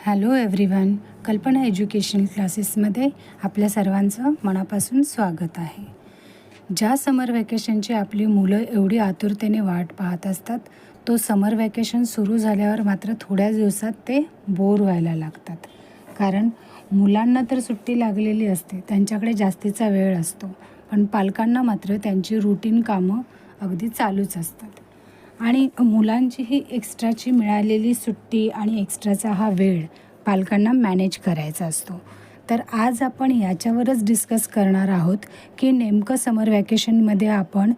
Hello everyone, कल्पना educational क्लासेसमध्ये आपल्या सर्वांचं मनापासून स्वागत आहे. ज्या समर वॅकेशनची आपली मुलं एवढी आतुरतेने वाट पाहत असतात, तो समर वॅकेशन सुरू झाल्यावर मात्र थोड्याच दिवसात ते बोर व्हायला लागतात. कारण मुलांना तर सुट्टी लागलेली असते, त्यांच्याकडे जास्तीचा वेळ असतो, पण पालकांना मात्र त्यांची रूटीन कामं अगदी चालूच असतात. आणि मुलांची ही एक्स्ट्राची मिळालेली सुट्टी आणि एक्स्ट्राचा हा वेळ पालकांना मॅनेज करायचा असतो. तर आज आपण याच्यावरच डिस्कस करणार आहोत की नेमकं समर वॅकेशनमध्ये आपण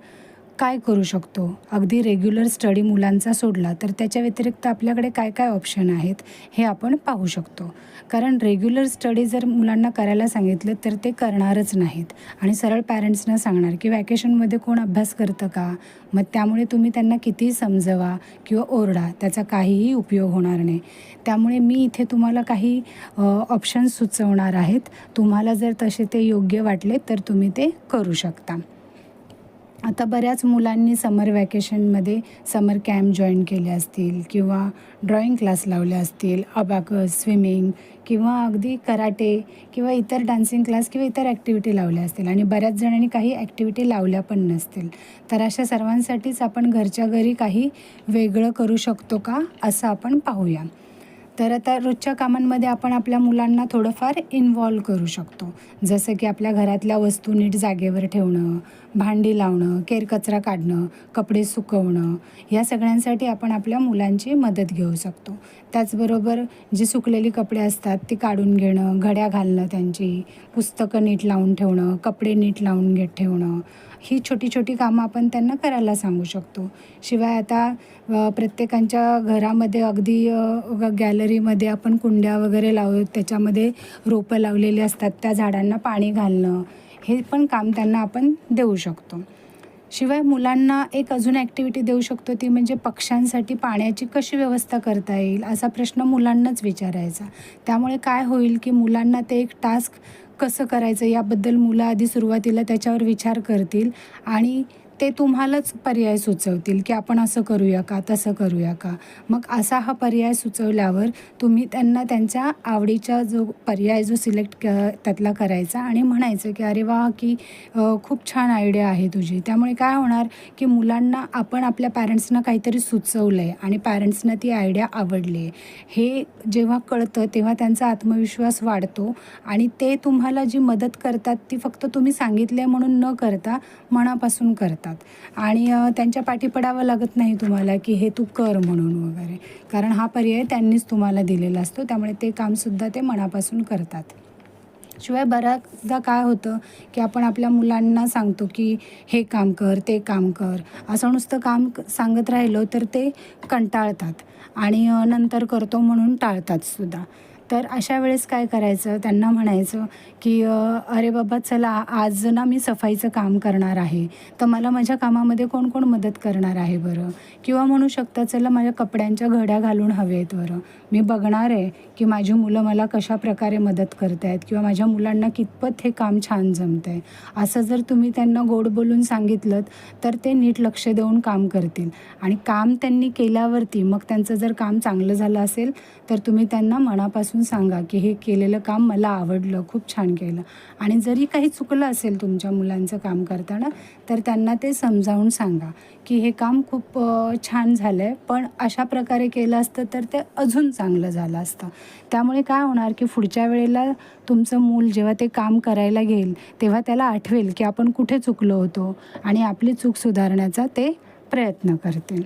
काय करू शकतो. अगदी रेग्युलर स्टडी मुलांचा सोडला तर त्याच्या व्यतिरिक्त आपल्याकडे काय काय ऑप्शन आहेत हे आपण पाहू शकतो. कारण रेग्युलर स्टडी जर मुलांना करायला सांगितलं तर ते करणारच नाहीत आणि सरळ पॅरेंट्सना सांगणार की वॅकेशनमध्ये कोण अभ्यास करतं का, मग त्यामुळे तुम्ही त्यांना कितीही समजवा किंवा ओरडा, त्याचा काहीही उपयोग होणार नाही. त्यामुळे मी इथे तुम्हाला काही ऑप्शन्स सुचवणार आहेत. तुम्हाला जर तसे ते योग्य वाटले तर तुम्ही ते करू शकता. आता बऱ्याच मुलांनी समर वॅकेशनमध्ये समर कॅम्प जॉईन केले असतील किंवा ड्रॉइंग क्लास लावले असतील, अबॅकस, स्विमिंग किंवा अगदी कराटे किंवा इतर डान्सिंग क्लास किंवा इतर ॲक्टिव्हिटी लावल्या असतील आणि बऱ्याच जणांनी काही ॲक्टिव्हिटी लावल्या पण नसतील. तर अशा सर्वांसाठीच आपण घरच्या घरी काही वेगळं करू शकतो का, असं आपण पाहूया. तर आता रोजच्या कामांमध्ये आपण आपल्या मुलांना थोडंफार इन्व्हॉल्व करू शकतो. जसं की आपल्या घरातल्या वस्तू नीट जागेवर ठेवणं, भांडी लावणं, केरकचरा काढणं, कपडे सुकवणं, या सगळ्यांसाठी आपण आपल्या मुलांची मदत घेऊ शकतो. त्याचबरोबर जी सुकलेली कपडे असतात ती काढून घेणं, घड्या घालणं, त्यांची पुस्तकं नीट लावून ठेवणं, कपडे नीट लावून ठेवणं, ही छोटी छोटी कामं आपण त्यांना करायला सांगू शकतो. शिवाय आता प्रत्येकाच्या घरामध्ये अगदी गॅलरीमध्ये आपण कुंड्या वगैरे त्याच्यामध्ये रोपं लावलेली असतात, त्या झाडांना पाणी घालणं, हे पण काम त्यांना आपण देऊ शकतो. शिवाय मुलांना एक अजून ॲक्टिव्हिटी देऊ शकतो, ती म्हणजे पक्ष्यांसाठी पाण्याची कशी व्यवस्था करता येईल असा प्रश्न मुलांनाच विचारायचा. त्यामुळे काय होईल की मुलांना ते एक टास्क कसं करायचं याबद्दल मुलं आधी सुरुवातीला त्याच्यावर विचार करतील आणि ते तुम्हालाच पर्याय सुचवतील की आपण असं करूया का, तसं करूया का. मग असा हा पर्याय सुचवल्यावर तुम्ही त्यांना त्यांच्या आवडीचा जो पर्याय जो सिलेक्ट त्यातला करायचा आणि म्हणायचं की अरे वा, की खूप छान आयडिया आहे तुझी. त्यामुळे काय होणार की मुलांना आपण आपल्या पॅरेंट्सना काहीतरी सुचवलं आहे आणि पॅरेंट्सना ती आयडिया आवडली आहे हे जेव्हा कळतं तेव्हा त्यांचा आत्मविश्वास वाढतो आणि ते तुम्हाला जी मदत करतात ती फक्त तुम्ही सांगितले म्हणून न करता मनापासून करतात आणि त्यांच्या पाठी पडावं लागत नाही तुम्हाला की हे तू कर म्हणून वगैरे. कारण हा पर्याय त्यांनीच तुम्हाला दिलेला असतो, त्यामुळे ते कामसुद्धा ते मनापासून करतात. शिवाय बऱ्याचदा काय होतं की आपण आपल्या मुलांना सांगतो की हे काम कर, ते काम कर, असं नुसतं काम सांगत राहिलो तर ते कंटाळतात आणि नंतर करतो म्हणून टाळतात सुद्धा. तर अशा वेळेस काय करायचं, त्यांना म्हणायचं की अरे बाबा चला, आज ना मी सफाईचं काम करणार आहे, तर मला माझ्या कामामध्ये कोण कोण मदत करणार आहे बरं. किंवा म्हणू शकता चला, माझ्या कपड्यांच्या घड्या घालून हवे आहेत बरं, मी बघणार आहे की माझी मुलं मला कशा प्रकारे मदत करत आहेत किंवा माझ्या मुलांना कितपत हे काम छान जमतं आहे. असं जर तुम्ही त्यांना गोड बोलून सांगितलं तर ते नीट लक्ष देऊन काम करतील आणि काम त्यांनी केल्यावरती मग त्यांचं जर काम चांगलं झालं असेल तर तुम्ही त्यांना मनापासून सांगा की हे केलेलं काम मला आवडलं, खूप छान केलं. आणि जरी काही चुकलं असेल तुमच्या मुलांचं काम करताना तर त्यांना ते समजावून सांगा की हे काम खूप छान झालं आहे, पण अशा प्रकारे केलं असतं तर ते अजून चांगलं झालं असतं. त्यामुळे काय होणार की पुढच्या वेळेला तुमचं मूल जेव्हा ते काम करायला घेईल तेव्हा त्याला आठवेल की आपण कुठे चुकलो होतो आणि आपली चूक सुधारण्याचा ते प्रयत्न करतील.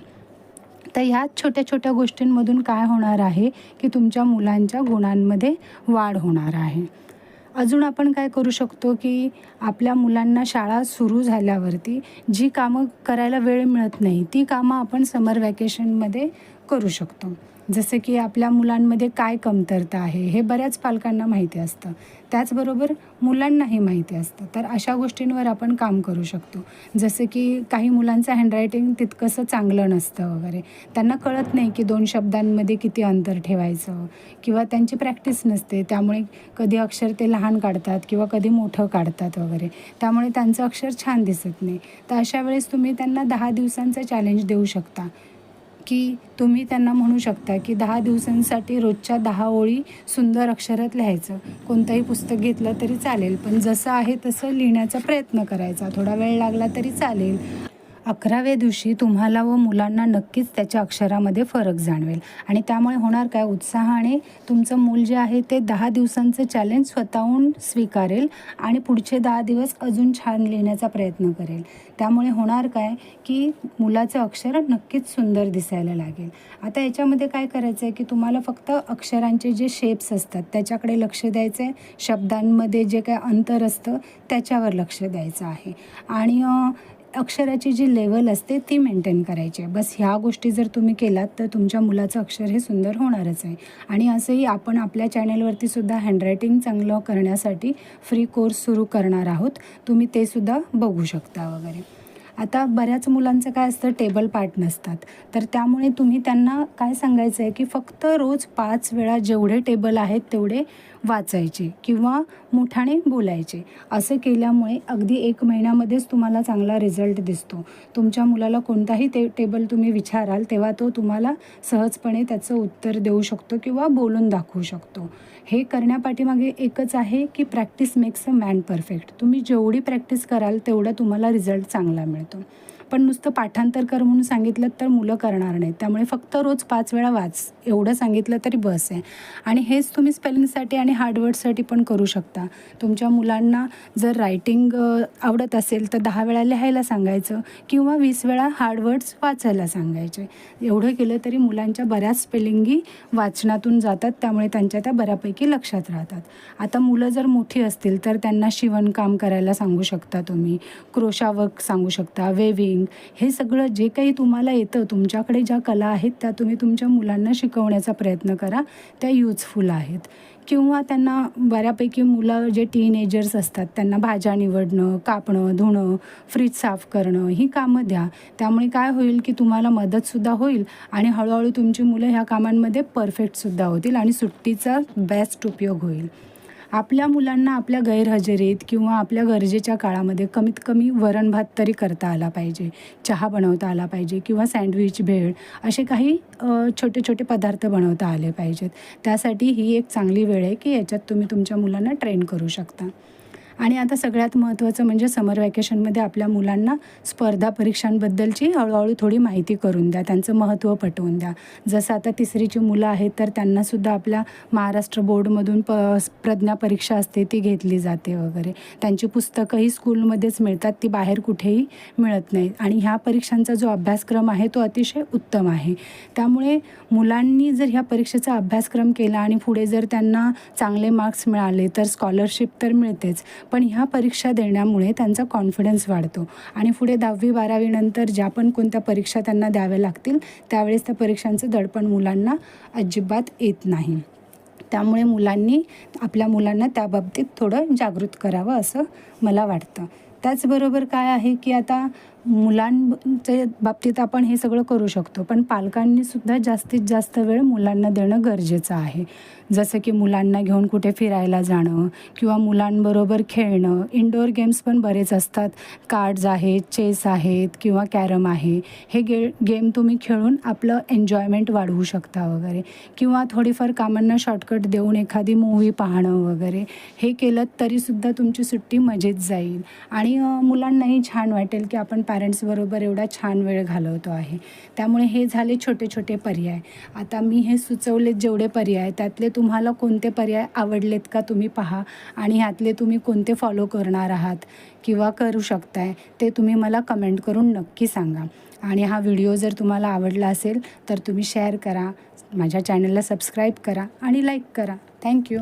तर ह्या छोट्या छोट्या गोष्टींमधून काय होणार आहे की तुमच्या मुलांच्या गुणांमध्ये वाढ होणार आहे. अजून आपण काय करू शकतो की आपल्या मुलांना शाळा सुरू झाल्यावरती जी कामं करायला वेळ मिळत नाही ती कामं आपण समर वॅकेशनमध्ये करू शकतो. जसं की आपल्या मुलांमध्ये काय कमतरता आहे हे बऱ्याच पालकांना माहिती असतं, त्याचबरोबर मुलांनाही माहिती असतं. तर अशा गोष्टींवर आपण काम करू शकतो. जसं की काही मुलांचं हँडरायटिंग तितकंसं चांगलं नसतं वगैरे, त्यांना कळत नाही की 2 शब्दांमध्ये किती अंतर ठेवायचं किंवा त्यांची प्रॅक्टिस नसते, त्यामुळे कधी अक्षर ते लहान काढतात किंवा कधी मोठं काढतात वगैरे, त्यामुळे त्यांचं अक्षर छान दिसत नाही. तर अशा वेळेस तुम्ही त्यांना 10 दिवसांचं चॅलेंज देऊ शकता की तुम्ही त्यांना म्हणू शकता की 10 दिवसांसाठी रोजच्या 10 ओळी सुंदर अक्षरात लिहायचं. कोणतंही पुस्तक घेतलं तरी चालेल, पण जसं आहे तसं लिहिण्याचा प्रयत्न करायचा. थोडा वेळ लागला तरी चालेल. 11व्या दिवशी तुम्हाला व मुलांना नक्कीच त्याच्या अक्षरामध्ये फरक जाणवेल आणि त्यामुळे होणार काय, उत्साहाने तुमचं मूल जे आहे ते 10 दिवसांचं चॅलेंज स्वतःहून स्वीकारेल आणि पुढचे 10 दिवस अजून छान लिहिण्याचा प्रयत्न करेल. त्यामुळे होणार काय की मुलाचं अक्षर नक्कीच सुंदर दिसायला लागेल. आता याच्यामध्ये काय करायचं आहे की तुम्हाला फक्त अक्षरांचे जे शेप्स असतात त्याच्याकडे लक्ष द्यायचं आहे. शब्दांमध्ये जे काय अंतर असतं त्याच्यावर लक्ष द्यायचं आहे आणि अक्षराची जी लेवल असते ती मेंटेन करायची आहे. बस ह्या गोष्टी जर तुम्ही केलात तर तुमच्या मुलाचं अक्षर हे सुंदर होणारच आहे. आणि असंही आपण आपल्या चॅनलवरती सुद्धा हँडरायटिंग चांगलं करण्यासाठी फ्री कोर्स सुरू करणार आहोत. तुम्ही ते सुद्धा बघू शकता वगैरे. आता बऱ्याच मुलांचं काय असतं, टेबल पाठ नसतात, तर त्यामुळे तुम्ही त्यांना काय सांगायचं आहे की फक्त रोज 5 वेळा जेवढे टेबल आहेत तेवढे वाचायचे किंवा मोठ्याने बोलायचे. असं केल्यामुळे अगदी 1 महिन्यामध्येच तुम्हाला चांगला रिझल्ट दिसतो. तुमच्या मुलाला कोणताही टेबल तुम्ही विचाराल तेव्हा तो तुम्हाला सहजपणे त्याचं उत्तर देऊ शकतो किंवा बोलून दाखवू शकतो. हे करण्यापाठीमागे एकच आहे की practice makes a man perfect. तुम्ही जेवढी प्रॅक्टिस कराल तेवढा तुम्हाला रिझल्ट चांगला मिळतो. पण नुसतं पाठांतर कर म्हणून सांगितलं तर मुलं करणार नाहीत. त्यामुळे फक्त रोज 5 वेळा वाच एवढं सांगितलं तरी बस आहे. आणि हेच तुम्ही स्पेलिंगसाठी आणि हार्ड वर्डसाठी पण करू शकता. तुमच्या मुलांना जर रायटिंग आवडत असेल तर 10 वेळा लिहायला सांगायचं किंवा 20 वेळा हार्ड वर्ड्स वाचायला सांगायचे. एवढं केलं तरी मुलांच्या बऱ्याच स्पेलिंगी वाचनातून जातात, त्यामुळे त्यांच्या त्या बऱ्यापैकी लक्षात राहतात. आता मुलं जर मोठी असतील तर त्यांना शिवणकाम करायला सांगू शकता तुम्ही, क्रोशा वर्क सांगू शकता, वेविंग, हे सगळं जे काही तुम्हाला येतं, तुमच्याकडे ज्या कला आहेत त्या तुम्ही तुमच्या मुलांना शिकवण्याचा प्रयत्न करा. त्या युजफुल आहेत. किंवा त्यांना बऱ्यापैकी मुलं जे टीनेजर्स असतात त्यांना भाज्या निवडणं, कापणं, धुणं, फ्रीज साफ करणं ही कामं द्या. त्यामुळे काय होईल की तुम्हाला मदतसुद्धा होईल आणि हळूहळू तुमची मुलं ह्या कामांमध्ये परफेक्टसुद्धा होतील आणि सुट्टीचा बेस्ट उपयोग होईल. आपल्या मुलांना आपल्या गैरहजेरीत किंवा आपल्या गरजेच्या काळामध्ये कमीत कमी वरण भात तरी करता आला पाहिजे, चहा बनवता आला पाहिजे किंवा सँडविच, भेळ असे काही छोटे छोटे पदार्थ बनवता आले पाहिजेत. त्यासाठी ही एक चांगली वेळ आहे की याच्यात तुम्ही तुमच्या मुलांना ट्रेन करू शकता. आणि आता सगळ्यात महत्त्वाचं म्हणजे समर वॅकेशनमध्ये आपल्या मुलांना स्पर्धा परीक्षांबद्दलची हळूहळू थोडी माहिती करून द्या, त्यांचं महत्त्व पटवून द्या. जसं आता 3रीची मुलं आहेत तर त्यांनासुद्धा आपल्या महाराष्ट्र बोर्डमधून प्रज्ञा परीक्षा असते ती घेतली जाते वगैरे. त्यांची पुस्तकंही स्कूलमध्येच मिळतात, ती बाहेर कुठेही मिळत नाहीत आणि ह्या परीक्षांचा जो अभ्यासक्रम आहे तो अतिशय उत्तम आहे. त्यामुळे मुलांनी जर ह्या परीक्षेचा अभ्यासक्रम केला आणि पुढे जर त्यांना चांगले मार्क्स मिळाले तर स्कॉलरशिप तर मिळतेच, पण ह्या परीक्षा देण्यामुळे त्यांचा कॉन्फिडन्स वाढतो आणि पुढे 10वी-12वी नंतर ज्या पण कोणत्या परीक्षा त्यांना द्याव्या लागतील त्यावेळेस त्या परीक्षांचं दडपण मुलांना अजिबात येत नाही. त्यामुळे आपल्या मुलांना त्याबाबतीत थोडं जागृत करावं असं मला वाटतं. त्याचबरोबर काय आहे की आता मुलांच्या बाबतीत आपण हे सगळं करू शकतो, पण पालकांनीसुद्धा जास्तीत जास्त वेळ मुलांना देणं गरजेचं आहे. जसं की मुलांना घेऊन कुठे फिरायला जाणं किंवा मुलांबरोबर खेळणं. इंडोअर गेम्स पण बरेच असतात, कार्ड्स आहेत, चेस आहेत किंवा कॅरम आहे. हे गेम तुम्ही खेळून आपलं एन्जॉयमेंट वाढवू शकता वगैरे. किंवा थोडीफार कामांना शॉर्टकट देऊन एखादी मूव्ही पाहणं वगैरे. हे केलं तरीसुद्धा तुमची सुट्टी मजेत जाईल आणि मुलांनाही छान वाटेल की आपण पॅरेंट्सबरोबर एवढा छान वेळ घालवतो आहे. त्यामुळे हे झाले छोटे छोटे पर्याय. आता मी हे सुचवलेत जेवढे पर्याय त्यातले तुम्हाला कोणते पर्याय आवडलेत का तुम्ही पहा आणि ह्यातले तुम्ही कोणते फॉलो करणार आहात किंवा करू शकताय ते तुम्ही मला कमेंट करून नक्की सांगा. आणि हा व्हिडिओ जर तुम्हाला आवडला असेल तर तुम्ही शेअर करा, माझ्या चॅनलला सबस्क्राईब करा आणि लाईक करा. थँक्यू.